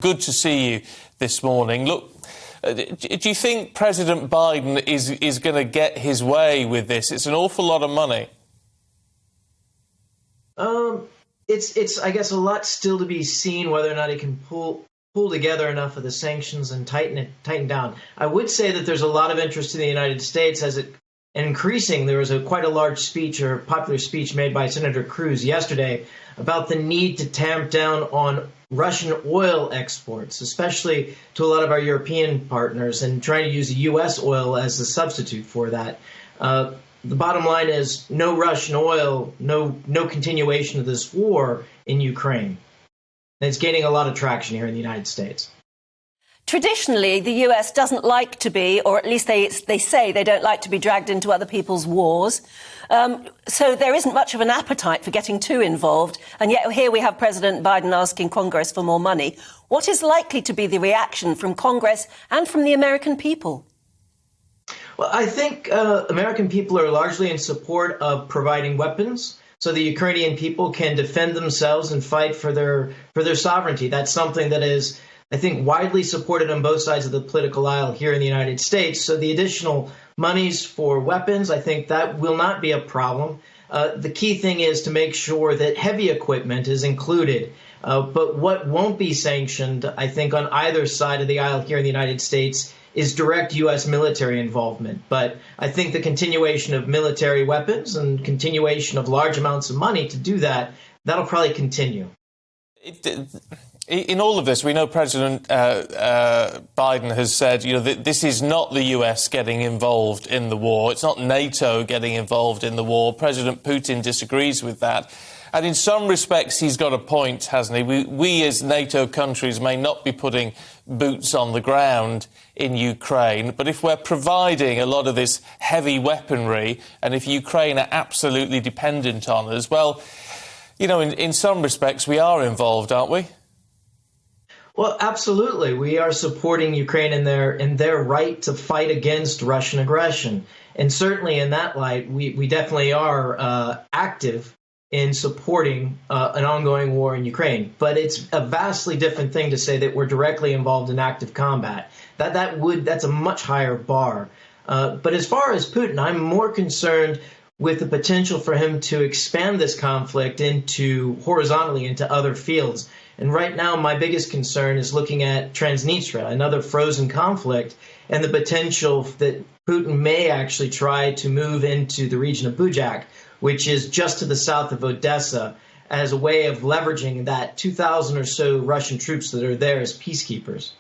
Good to see you this morning. Look, do you think President Biden is going to get his way with this? It's an awful lot of money. It's I guess a lot still to be seen whether or not he can pull together enough of the sanctions and tighten down. I would say that there's a lot of interest in the United States as it increasing. There was quite a large speech or popular speech made by Senator Cruz yesterday about the need to tamp down on Russian oil exports, especially to a lot of our European partners, and trying to use U.S. oil as a substitute for that. The bottom line is no Russian oil, no continuation of this war in Ukraine. And it's gaining a lot of traction here in the United States. Traditionally, the US doesn't like to be, or at least they say they don't like to be dragged into other people's wars. So there isn't much of an appetite for getting too involved. And yet here we have President Biden asking Congress for more money. What is likely to be the reaction from Congress and from the American people? Well, I think American people are largely in support of providing weapons so the Ukrainian people can defend themselves and fight for their sovereignty. That's something that is, I think, widely supported on both sides of the political aisle here in the United States. So the additional monies for weapons, I think that will not be a problem. The key thing is to make sure that heavy equipment is included. But what won't be sanctioned, I think, on either side of the aisle here in the United States is direct U.S. military involvement. But I think the continuation of military weapons and continuation of large amounts of money to do that, that'll probably continue. In all of this, we know President Biden has said, that this is not the US getting involved in the war. It's not NATO getting involved in the war. President Putin disagrees with that. And in some respects, he's got a point, hasn't he? We as NATO countries may not be putting boots on the ground in Ukraine, but if we're providing a lot of this heavy weaponry, and if Ukraine are absolutely dependent on us, well, in some respects, we are involved, aren't we? Well, absolutely. We are supporting Ukraine in their right to fight against Russian aggression. And certainly in that light, we definitely are active in supporting an ongoing war in Ukraine. But it's a vastly different thing to say that we're directly involved in active combat. That's a much higher bar. But as far as Putin, I'm more concerned with the potential for him to expand this conflict horizontally into other fields. And right now, my biggest concern is looking at Transnistria, another frozen conflict, and the potential that Putin may actually try to move into the region of Bujak, which is just to the south of Odessa, as a way of leveraging that 2,000 or so Russian troops that are there as peacekeepers.